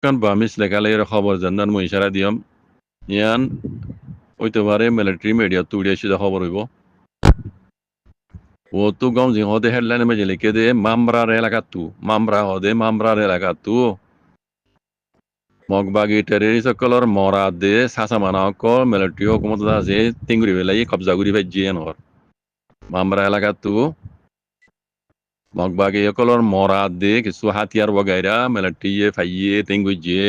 kan ba misle kale খবর জানার মই ইশারা দিয়াম ইয়ান হইতে পারে মিলিটারি মিডিয়া তুড়িয়ে সেটা খবর হইব ও তো গম যে হদে হেডলাইনে মেজে লিখে দে মামরার এলাকা তু মামরা হদে মামরার এলাকা তু মগবাগি টেরিস সকলর মরা দে সাসা মানা অকল মিলিটারি হুকুমত আছে তিঙ্গুরি বেলাই কবজা গুরি ভাইজিয়ে নর মামরা এলাকা তু মগবাগি সকলর মরা দে কিছু হাতিয়ার বগাইরা মিলিটারি ফাইয়ে তিঙ্গুইজিয়ে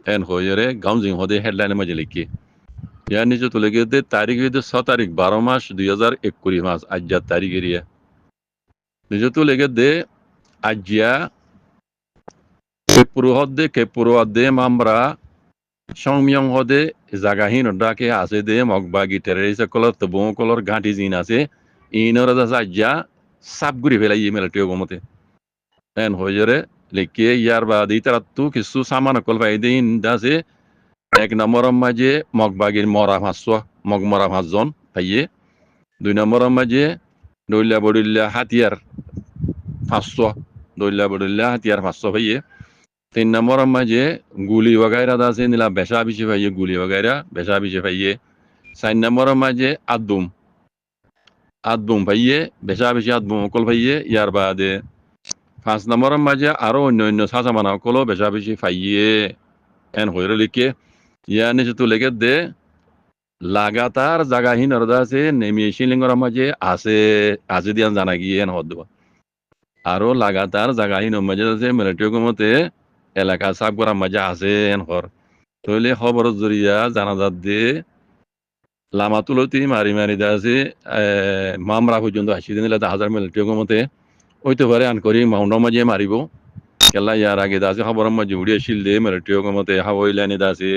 এন হইরে গাম যে হদে হেডলাইনে মেজে লিখে ইয়ার নিচে তুলে গিয়ে তারিখ হইতে 6 তারিখ 12 মাস 2021 মাস আজ্জার তারিখ এরিয়া নিচে তুলে গিয়ে আজ্জিয়া কেপুরু হদে মামরা সংমিয়ং হদে জাগাহীন ডাকে আছে দে মগবাগি টেরিস কলর তবু কলর ঘাঁটি জিন আছে ইনর দাস আজ্জা সাপ ঘুরি ফেলাই মিলিটারি গমতে এন হইরে লিখে ইয়ার বাদ তারা তু কিছু সামান কল ফাইদে ইন দাসে এক নম্বরের মাঝে মগবাগির মরা ভাঁসো মগমরা ভাঁসজন পাইয়ে দুই নম্বরের মাঝে দৈল্লা বডিল্লা হাতিয়ার 500 দৈল্লা বডিল্লা হাতিয়ার 500 পাইয়ে তিন নম্বরের মাঝে গুলি वगैरह আছে নিলা বেশা বিশে পাইয়ে গুলি वगैरह বেশা বিশে পাইয়ে চার নম্বরের মাঝে আদবুম পাইয়ে বেশা বিশে আদবুম অকল পাইয়ে ইয়ার বাদে 5 নম্বরের মাঝে আরো অন্য সাসা মানা অকল বেশা বিশে পাইয়ে এন হইরে লিখে ইয়ার নিচে তো লেগে দে লাগাতার জাগাহীন আছে নেমি শিলিংর মাঝে আছে দিয়ান জানা গিয়ে এন হদ আরো লাগাতার জাগাহীন মাঝে আছে মিলিটারি হুকুমতে এলাকা সাফ করার মাঝে আছে এন হর তইলে খবর জরিয়া জানা যাত দে লামা তুলতি মারি মারি দে আছে মামরা পর্যন্ত আসি দিন হাজার মিলিটারি হুকুমতে ওইতে পারে আন করি মাউন্ডর মাঝে মারিব কেলা ইয়ার আগে দাসে খবরের মাঝে উড়িয়ে শিল দে মিলিটারি হুকুমতে হাওয়াই লাইনে দাসে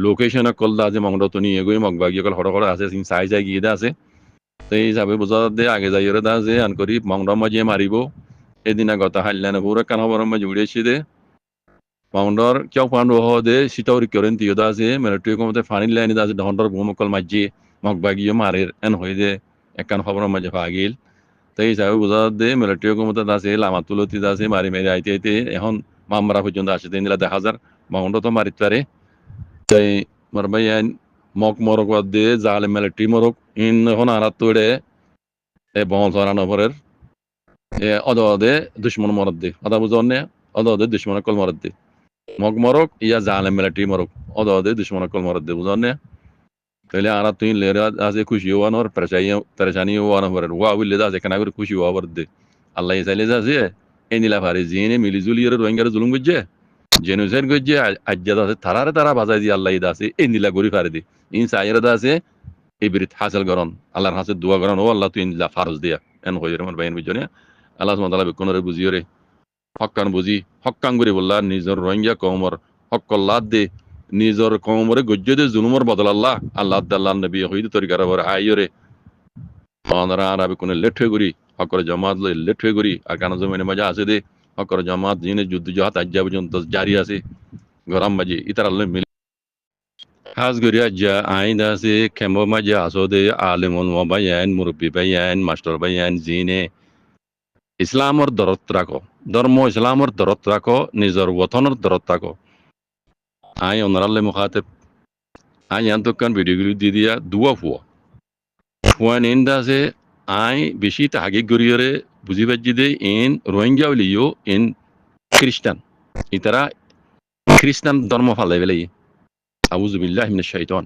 লোকেশন কল দা আছে মাউন্ড তো নিয়ে গই মগবাগি কল হড় হড় আছে চাই চাই গিয়ে আছে সেই হিসাবে বোঝা দে আগে যাই দা আছে আন করি মাউন্ডর মাঝে মারিব এদিনা গতা হাইলানে পুরো কান খবরের মাঝে উড়িয়েছি দে মাউন্ডর কেউ পান্ড দে সিটাউরি করেন তিয় দা আছে মিলিটারি হুকুমতে ফানি লাইনে দা আছে ডন্ডর ভূমকল মাঝে মগবাগিও মারের এন হয়ে দে একান খবরের মাঝে পাগিল তাই হিসাবে বোঝা দে মিলিটারি হুকুমতে আছে লামা তুলতি আছে মারি মারি আইতে আইতে এখন মামরা পর্যন্ত আসে দিন দেখা যার মাউন্ড তো মারিতে পারে তাই মারবাইয়ান মক মরক বাদ দিয়ে জালে মিলিটারি মরক ইন এখন আরাত তোড়ে এ বহল সরানো ভরের অদে দুশ্মন মরদ দে অদা বুঝন নে অদে দুশ্মন কল মরদ দে মক মরক ইয়া জালে মিলিটারি মরক অদে দুশ্মন কল মরদ দে বুঝন নে তাহলে আরাত তুই লেরা আছে খুশি হওয়ানোর পরেশানি হওয়ানো ভরের ওয়া উইলে আছে কেনা করে খুশি হওয়া ভর দে আল্লাহ চাইলে যাচ্ছে এই নীলা ফারে জিনে মিলিজুলি রোহিঙ্গার জুলুম করছে জেনোসাইড করছে আজ্জাদ আছে তারা বাজাই দিয়ে আল্লাহ আছে এই নীলা গরি ফারে দি ইন সাইরা আছে এই বিরিত হাসিল করন আল্লাহর হাসে দোয়া করন ও আল্লাহ তুই ইনলা ফারজ দিয়া এন কইরে আমার বাইন বুঝনে আল্লাহ সুবহানাহু ওয়া তাআলা বিকনরে বুঝিয়রে হক্কান বুঝি হক্কান গরি বললা নিজর রোহিঙ্গা কওমর হক্কল্লাহ দে নিজর কওমরে গজ্জে দে জুলুমর বদল আল্লাহ আল্লাহ নবী হইদ তরিকার বর আইয়রে আমারা আরবি কোন লেট হয়ে গরি হকর জামাত লেট হয়ে গরি আর কানা জমিনে মজা আছে দে হকর জামাত জিনে যুদ্ধ জাহাত আজ্জা পর্যন্ত জারি আছে গরম মাঝে ইতার আল্লাহ মিল হাজ গরিয়া যা আইন আছে খেম্ব মাঝে আসো দে আলিমুল মাবায়ান মুরব্বী বায়ান মাস্টার বায়ান জিনে ইসলামর দরত রাখো ধর্ম ইসলামর দরত রাখো নিজর ওতনর দরত রাখো আই অনরাল্লে মুখাতেব আই ইয়ান্তকান ভিডিওগুলি দি দিয়া দুয়া ফুয়া ফুয়া নিন্দা আছে আই বেশি তাহাগি গরিয়রে বুঝি পাচ্ছি দে ইন রোহিঙ্গা হলিও ইন খ্রিস্টান ইতারা খ্রিস্টান ধর্ম ফালাই বেলাই আউযুবিল্লাহি মিনাশ শাইতান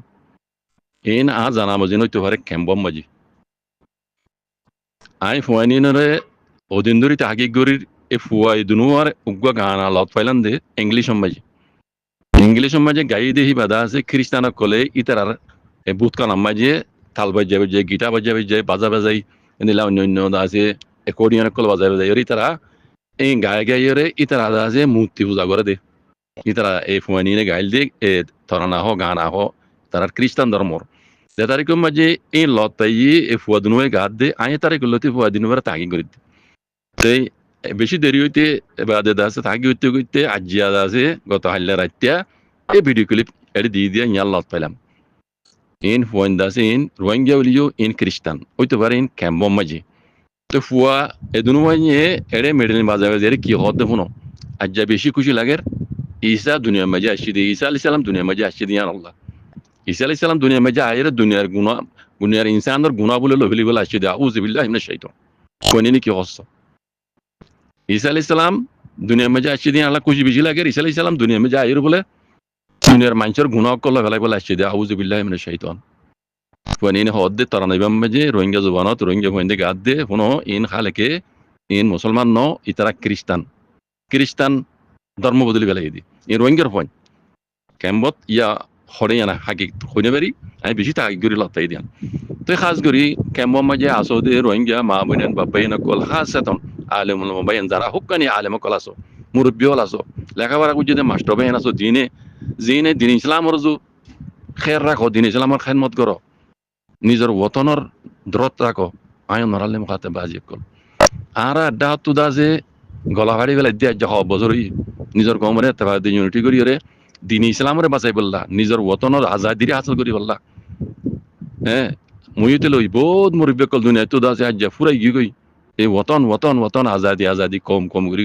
ইন আ জানা বুঝি নইতে পারে কেম্বম মাজি আই ফুয়ানিনরে ওদিন ধরে তাহাগি গরির এ ফুয়াই দুনুয়ার উগ্গা গানা লত ফাইলান দে ইংলিশ মাঝে গাই দেহি বাধা আছে খ্রিস্টান কলে ইতারার বুথ কালাম মাঝে তাল বাজে গিটা বাজে বাজা বাজাই নিলা অন্য আছে একর্ডিয়ান কল বাজাই বাজাই ইতারা এই গায়ে ইতারা আছে মূর্তি পূজা করে দে ইতারা এই ফুয়ানিনে গাইল দে এ তরানা হো গানা হো তারা খ্রিস্টান ধর্মর যে তারিখ মাঝে এই লতাই এ ফুয়া দুনুয়ে গাদ দে আই তারিখ লতি ফুয়া দিনবার তাগি করে দে তাই বেশি দেরি হইতে বাদে আছে তাগি হইতে আজিয়া আছে গত হাল্লা রাত্তিয়া এই ভিডিও ক্লিপ এটি দিয়ে দিয়া ইয়ার লত পাইলাম ইন ফুয়ান দাসে ইন রোহিঙ্গা হলিও ইন খ্রিস্টান হইতে পারে ইন ক্যাম্বম মাঝে তো ফুয়া এদুনু মাঝে এড়ে মেডেলিন বাজাবে যে কি হতে শুনো আজ্জা বেশি খুশি লাগের ঈসা দুনিয়ার মাঝে আসছে দিয়ে ঈসা আলাইহিস সালাম দুনিয়ার মাঝে আসছে দিয়ে আল্লাহ ঈসা আলাইহিস সালাম দুনিয়ার মাঝে আয়ের দুনিয়ার ইনসানের গুনাহ বলে লভিলি বলে আসছে দিয়ে আউযু বিল্লাহি মিনাশ শাইতান কোনে কি হচ্ছে ঈসা আলাইহিস সালাম দুনিয়ার মাঝে আসছে দিয়ে আল্লাহ খুশি বেশি লাগের ঈসা আলাইহিস সালাম দুনিয়ার মাঝে আয়ের বলে দুনিয়ার মানুষের গুনাহ করলে ফেলাই বলে আসছে দিয়ে আউযু বিল্লাহি মিনাশ শাইতান কোনে হদ্দে তারানাইবাম মাঝে রোহিঙ্গা জবানত রোহিঙ্গা হইন্দে গাদ্দে কোনো ইন খালেকে ইন মুসলমান ন ইতারা খ্রিস্টান ধর্ম বদলি বেলাই দি এই রোহিঙ্গার পয়েন্ট কেম্বত ইয়া হরেয়ানা হাকি হইনে পারি আমি বেশি তাকি করি লতাই দিয়ান তো খাস করি কেম্ব মাঝে আসো দে রোহিঙ্গা মা বোনেন বাবাই নকল খাস সেতন আলেমুল মোবাইন যারা হুক্কানি আলেম কল আসো মুরব্বী হল আসো লেখাপড়া করছি যে মাস্টার বাহিন আসো জিনে দিন ইসলামর যু খের রাখো দিন ইসলামর খেদমত করো নিজের ওতনের দূরত রাখো আয় নরালে মুখাতে বাজি কল আর আড্ডা তুদা যে গলা ফাড়ি বেলা দিয়া যা বছরই নিজের কমরে তেবা দিন ইউনিটি করি রে দিন ইসলামরে বাঁচাই বললা নিজের ওতনের আজাদিরে হাসিল করি বললা হ্যাঁ মুইতে লই বহুত মুরব্বী কল দুনিয়া তুদা আছে আজ ফুরাই গি গই এই ওতন আজাদি কম করি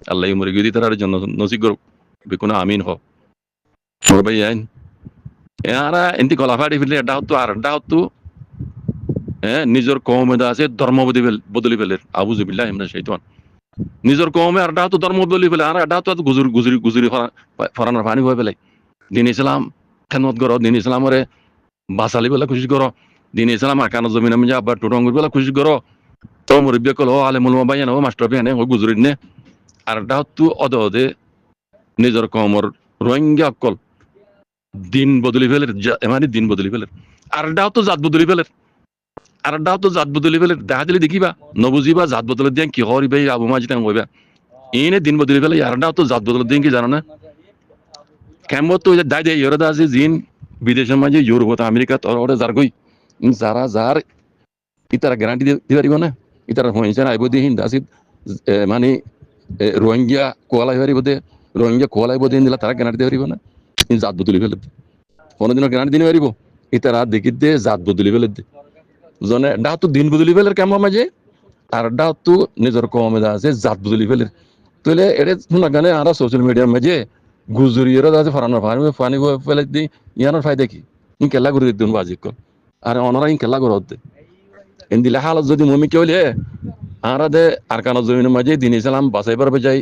আল্লাহ মরে গিয়ে তার জন্য নসিব করুক বেকুনা আমিন হোক মোর ভাই আইন এরা এনতি গলা ফাড়ি ফেলে ডাহত তো হ্যাঁ নিজের কমে আছে ধর্ম বদলি ফেলে আউযু বিল্লাহি মিনাশ শাইতান নিজের কমে আর ডাহত ধর্ম বদলি ফেলে আর ডাহত গুজরি ফরানোর পানি হয়ে ফেলে দিন ইসলাম খেদমত করো দিন ইসলামরে বাঁচালি বেলা খুশি করো দিন ইসলাম আকান জমিন আমি আবার টুটঙ্গুর বেলা খুশি করো তো মুরব্বী কল ও আলেমুল মোবাইন ও মাস্টার বিহানে ও গুজরি নে আর ডাহত অদে নিজের কমর রোহিঙ্গা অকল দিন বদলি ফেলে মানে দিন বদলি ফেলে আর ডাহত জাত বদলি ফেলে দেখা দিলে দেখিবা নবুজিবা জাত বদলে দিয়ে কি হরিবে আবু মাজিদ কইবা এনে দিন বদলি ফেলে আর ডাহত জাত বদলে দিয়ে কি জানো না কেমন তো দায় দেয় ইউরোদা আছে জিন বিদেশের মাঝে ইউরোপ আমেরিকা তোর যার গই যার ইতারা গ্যারান্টি দিতে পারিব না ইতারা হয়েছে আইব দিয়ে হিন্দা আছে মানে রোহিঙ্গা কোয়ালাই পারিব দে রোহিঙ্গা কোয়ালাই দিন দিলা তারা গ্যারান্টি দিতে পারিব না জাত বদলি ফেলে কোনোদিনও গ্যারান্টি দিতে পারিব ইতারা দেখি দে জাত বদলি ফেলে দে জনে ডাহতো দিন বদলি ফেলের কেমন মাঝে আর ডাহতো নিজের কমে আছে জাত বদলি ফেলের তাহলে এটা শোনা গানে আর সোশ্যাল মিডিয়ার মাঝে গুজরিয়েরও আছে ফরানোর পানি ফেলে দিই ইয়ানোর ফায়দা কি ইন কেলা করে দিন বাজি কল আর অনারা ইন কেলা করে হতে এন দিলে হালত যদি মমি কে হইলে আর দে আর কানো জমিনের মাঝে দিন ইসলাম বাঁচাই পারবে যাই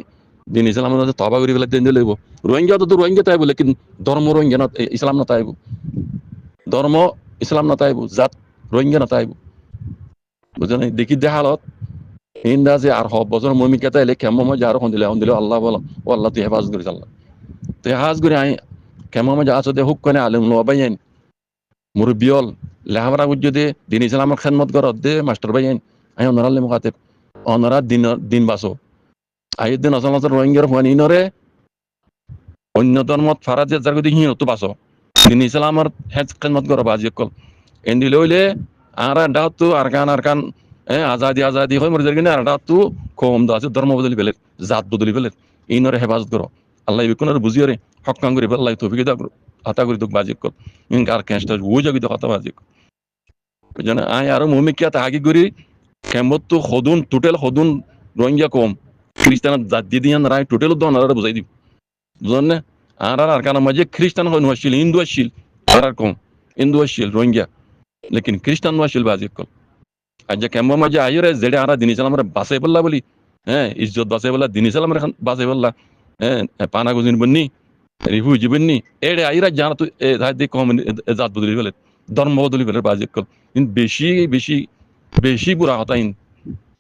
দিন ইসলামের মাঝে তবা করে ফেলে দিন দিলেব রোহিঙ্গা তো রোহিঙ্গা তাইব লেকিন ধর্ম রোহিঙ্গা না ইসলাম না তাইব ধর্ম ইসলাম না তাইব জাত রোহিঙ্গা না তাইব বুঝলেন দেখি দে হালত ইন্দা যে আর হব বছর মমি কে তাইলে কেমন মাঝে আরো দিলে আল্লাহ বলো ও আল্লাহ তুই হেফাজত করিস আল্লাহ তুই হাজ করে আই কেমন মাঝে আছো দে হুক কানে আলেম নোবাইন মুরব্বিয়ল লেহাবরা গুজ্জো দে দিন ইসলামের খেদমত কর দে মাস্টার বাইন আই অনরালে মুখাতে অনরা দিন বাসো আইয়ের দিন আসল রোহিঙ্গার হুয়ানি নরে অন্য ধর্মত ফারাজ যার গতি হিঁ তো বাসো দিন ইসলামের হেজ খেদমত কর বাজি কল এন দিলে হইলে আর ডাহতো আরকান আজাদি হয় মরে যার আর ডাহতো কম দা আছে ধর্ম বদলি ফেলে জাত বদলি ফেলে এই নরে হেফাজত করো আল্লাহ বিকুনের বুঝিয়ে রে হকাং করে আল্লাহ তৌফিক দাও হাতা করে দুঃখ বাজি কল আর ক্যাশটা ও জাগি তো হাতা বাজি জানে আই আরো মমিকিয়া তাহাগি করি কেমত তো টোটাল সদুন রোহিঙ্গা কম খ্রিস্টান জাত দিয়ে দিয়ে রায় টোটাল দনারা বুঝাই দিব বুঝলেন না আর কারণ মাঝে খ্রিস্টান হয় নোয়াশিল হিন্দু আসছিল আর কম হিন্দু আসছিল রোহিঙ্গা লেকিন খ্রিস্টান নোয়াশিল বাজি কল আজ যে কেমন মাঝে আইরে যেটা আমরা দিন ইসলাম বাঁচাই বললা বলি হ্যাঁ ইজ্জত বাঁচাই বললা দিন ইসলাম বাঁচাই বললা হ্যাঁ পানা গুজিন বন্নি রিফু জীবননি এড়ে আইরা জানা তো কম জাত বদলি ফেলে ধর্ম বদলি ফেলে বাজি কল কিন্তু বেশি বুড়া হতা ইন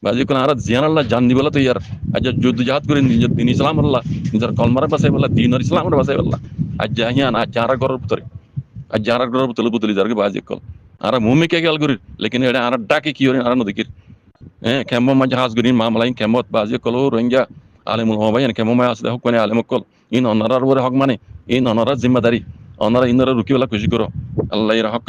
বাজি কল আর জিয়ান আল্লাহ জান দিবলা তো ইয়ার আজ যুদ্ধ জাহাদ করে নিজের দিন ইসলাম আল্লাহ নিজের কলমারে বাঁচাই বললা দিন আর ইসলামের বাঁচাই বললা আজ জাহিয়ান আজ যারা গড়ের ভিতরে আজ যারা গড়ের ভিতরে বদলি যার বাজি কল আর মুমিকে গেল করি লেকিন এটা আর ডাকে কি হরেন আর নদীকির হ্যাঁ কেমন মাঝে হাজ করি মামলাইন কেমত বাজি কল রোহিঙ্গা আলেমুল হবাইন কেমন মায় আসলে হক মানে আলেম কল ইন অনারার উপরে হক মানে ইন অনারার জিম্মাদারি অনারা ইনারা রুকিবেলা খুশি করো আল্লাহ হক